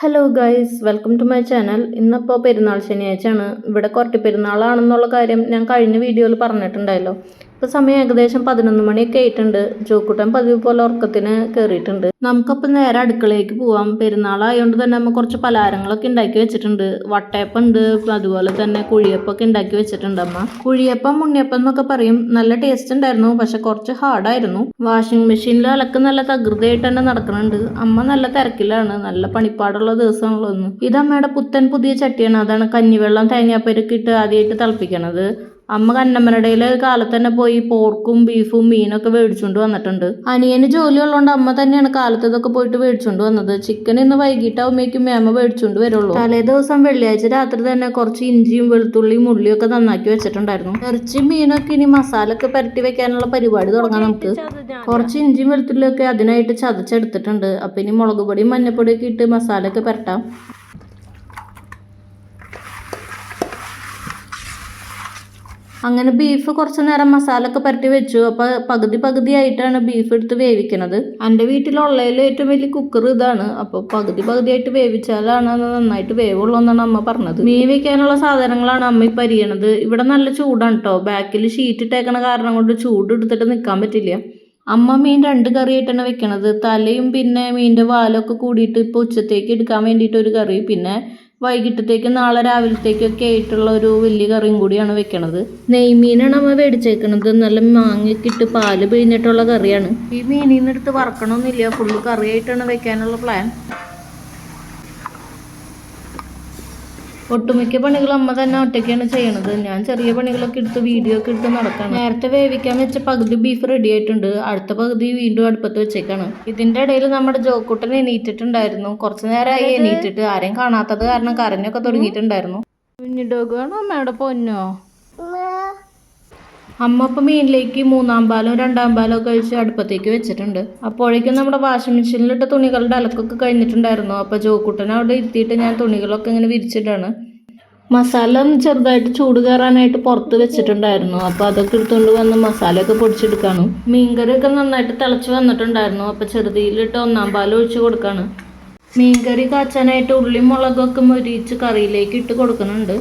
Hello guys, welcome to my channel. ഇന്നിപ്പോൾ പെരുന്നാൾ ശനിയാഴ്ചയാണ്. ഇവിടെ കുറട്ടി പെരുന്നാളാണെന്നുള്ള കാര്യം ഞാൻ കഴിഞ്ഞ വീഡിയോയിൽ പറഞ്ഞിട്ടുണ്ടായല്ലോ. ഇപ്പോൾ സമയം ഏകദേശം 11 മണിയൊക്കെ ആയിട്ടുണ്ട്. ജോക്കുട്ടൻ പതിവ് പോലെ ഉറക്കത്തിന് കയറിയിട്ടുണ്ട്. നമുക്കപ്പോൾ നേരെ അടുക്കളയിലേക്ക് പോവാം. പെരുന്നാളായതുകൊണ്ട് തന്നെ നമ്മൾ കുറച്ച് പലഹാരങ്ങളൊക്കെ ഉണ്ടാക്കി വെച്ചിട്ടുണ്ട്. വട്ടയപ്പം ഉണ്ട്, അതുപോലെ തന്നെ കുഴിയപ്പമൊക്കെ ഉണ്ടാക്കി വെച്ചിട്ടുണ്ട് അമ്മ. കുഴിയപ്പം ഉണ്ണിയപ്പം എന്നൊക്കെ പറയും. നല്ല ടേസ്റ്റ് ഉണ്ടായിരുന്നു, പക്ഷെ കുറച്ച് ഹാർഡായിരുന്നു. വാഷിംഗ് മെഷീനിൽ അലക്ക് നല്ല തകൃതിയായിട്ട് തന്നെ നടക്കുന്നുണ്ട്. അമ്മ നല്ല തിരക്കിലാണ്, നല്ല പണിപ്പാടുള്ള ദിവസമാണല്ലോ ഇന്ന്. ഇത് അമ്മയുടെ പുതിയ ചട്ടിയാണ്. അതാണ് കഞ്ഞിവെള്ളം തേങ്ങാപ്പരൊക്കെ ഇട്ട് ആദ്യമായിട്ട് തിളപ്പിക്കണത്. അമ്മ കന്നമ്മനടയിൽ കാലത്ത് തന്നെ പോയി പോർക്കും ബീഫും മീനൊക്കെ മേടിച്ചുകൊണ്ട് വന്നിട്ടുണ്ട്. അനിയന് ജോലി ഉള്ളതുകൊണ്ട് അമ്മ തന്നെയാണ് കാലത്ത് ഇതൊക്കെ പോയിട്ട് മേടിച്ചുകൊണ്ട് വന്നത്. ചിക്കൻ ഇന്ന് വൈകിട്ടാവുമ്പോഴേക്കും മേമ മേടിച്ചുകൊണ്ട് വരുള്ളൂ. തലേ ദിവസം വെള്ളിയാഴ്ച രാത്രി തന്നെ കുറച്ച് ഇഞ്ചിയും വെളുത്തുള്ളിയും ഉള്ളിയും ഒക്കെ നന്നാക്കി വെച്ചിട്ടുണ്ടായിരുന്നു. ഇറച്ചി മീനൊക്കെ ഇനി മസാല ഒക്കെ പുരട്ടി വെക്കാനുള്ള പരിപാടി തുടങ്ങാം നമുക്ക്. കുറച്ച് ഇഞ്ചിയും വെളുത്തുള്ളിയൊക്കെ അതിനായിട്ട് ചതച്ചെടുത്തിട്ടുണ്ട്. അപ്പൊ ഇനി മുളക് പൊടിയും മഞ്ഞപ്പൊടിയൊക്കെ ഇട്ട് മസാല ഒക്കെ പുരട്ടാം. അങ്ങനെ ബീഫ് കുറച്ച് നേരം മസാല ഒക്കെ പുരട്ടി വെച്ചു. അപ്പോൾ പകുതി ആയിട്ടാണ് ബീഫ് എടുത്ത് വേവിക്കുന്നത്. എൻ്റെ വീട്ടിലുള്ളതിൽ ഏറ്റവും വലിയ കുക്കർ ഇതാണ്. അപ്പോൾ പകുതിയായിട്ട് വേവിച്ചാലാണ് നന്നായിട്ട് വേവുള്ളൂ എന്നാണ് അമ്മ പറഞ്ഞത്. മീൻ വെക്കാനുള്ള സാധനങ്ങളാണ് അമ്മ ഇപ്പം അരിയണത്. ഇവിടെ നല്ല ചൂടാണ് കേട്ടോ. ബാക്കിൽ ഷീറ്റ് ഇട്ടേക്കണ കാരണം കൊണ്ട് ചൂട് എടുത്തിട്ട് നിൽക്കാൻ പറ്റില്ല. അമ്മ മീൻ 2 കറിയായിട്ടാണ് വെക്കണത്. തലയും പിന്നെ മീനിൻ്റെ വാലൊക്കെ കൂടിയിട്ട് ഇപ്പോൾ ഉച്ചത്തേക്ക് എടുക്കാൻ വേണ്ടിയിട്ട് ഒരു കറി, പിന്നെ വൈകിട്ടത്തേക്ക് നാളെ രാവിലത്തേക്കൊക്കെ ആയിട്ടുള്ള ഒരു വലിയ കറിയും കൂടിയാണ് വെക്കണത്. നെയ്മീനാണ് അമ്മ മേടിച്ചേക്കണത്. നല്ല മാങ്ങയൊക്കെ ഇട്ട് പാല് പിഴിഞ്ഞിട്ടുള്ള കറിയാണ്. ഈ മീനിൽ നിന്ന് എടുത്ത് വറക്കണമെന്നില്ല, ഫുള്ള് കറിയായിട്ടാണ് വെക്കാനുള്ള പ്ലാൻ. ഒട്ടുമിക്ക പണികളും അമ്മ തന്നെ ഒറ്റയ്ക്കാണ് ചെയ്യണത്. ഞാൻ ചെറിയ പണികളൊക്കെ എടുത്ത് വീഡിയോ ഒക്കെ എടുത്ത് നടക്കണം. നേരത്തെ വേവിക്കാൻ വെച്ച പകുതി ബീഫ് റെഡി ആയിട്ടുണ്ട്. അടുത്ത പകുതി വീണ്ടും അടുപ്പത്ത് വെച്ചേക്കാണ്. ഇതിന്റെ ഇടയിൽ നമ്മുടെ ജോക്കുട്ടൻ എണീറ്റിട്ടുണ്ടായിരുന്നു. കുറച്ചു നേരമായി എണീറ്റിട്ട്. ആരെയും കാണാത്തത് കാരണം കരഞ്ഞൊക്കെ തുടങ്ങിയിട്ടുണ്ടായിരുന്നു. കുഞ്ഞിഡോഗാണോ അമ്മയുടെ പൊന്നോ? അമ്മ ഇപ്പം മീനിലേക്ക് 3-ാം പാലും 2-ാം പാലും ഒക്കെ കഴിച്ച് അടുപ്പത്തേക്ക് വെച്ചിട്ടുണ്ട്. അപ്പോഴേക്കും നമ്മുടെ വാഷിംഗ് മെഷീനിലിട്ട തുണികളുടെ അലക്കൊക്കെ കഴിഞ്ഞിട്ടുണ്ടായിരുന്നു. അപ്പോൾ ജോക്കുട്ടനെ അവിടെ ഇരുത്തിയിട്ട് ഞാൻ തുണികളൊക്കെ ഇങ്ങനെ വിരിച്ചിട്ടാണ്. മസാല ചെറുതായിട്ട് ചൂട് കയറാനായിട്ട് പുറത്ത് വെച്ചിട്ടുണ്ടായിരുന്നു. അപ്പോൾ അതൊക്കെ എടുത്തുകൊണ്ട് വന്ന് മസാലയൊക്കെ പൊടിച്ചെടുക്കാണ്. മീൻകറിയൊക്കെ നന്നായിട്ട് തിളച്ച് വന്നിട്ടുണ്ടായിരുന്നു. അപ്പോൾ ചെറുതിയിലിട്ട് 1-ാം പാൽ ഒഴിച്ച് കൊടുക്കാണ്. മീൻകറി കാച്ചാനായിട്ട് ഉള്ളിയും മുളകൊക്കെ മൊരിച്ച് കറിയിലേക്ക് ഇട്ട് കൊടുക്കുന്നുണ്ട്.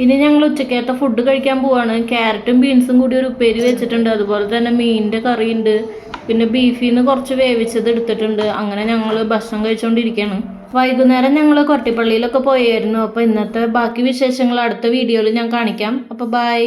ഇനി ഞങ്ങൾ ഉച്ചക്കത്തെ ഫുഡ് കഴിക്കാൻ പോവാണ്. ക്യാരറ്റും ബീൻസും കൂടി ഒരു ഉപ്പേരി വെച്ചിട്ടുണ്ട്. അതുപോലെ തന്നെ മീനിൻ്റെ കറിയുണ്ട്. പിന്നെ ബീഫിൽ നിന്ന് കുറച്ച് വേവിച്ചത് എടുത്തിട്ടുണ്ട്. അങ്ങനെ ഞങ്ങൾ ഭക്ഷണം കഴിച്ചുകൊണ്ടിരിക്കുകയാണ്. വൈകുന്നേരം ഞങ്ങൾ കൊട്ടിപ്പള്ളിയിലൊക്കെ പോയായിരുന്നു. അപ്പോൾ ഇന്നത്തെ ബാക്കി വിശേഷങ്ങൾ അടുത്ത വീഡിയോയിൽ ഞാൻ കാണിക്കാം. അപ്പോൾ ബൈ.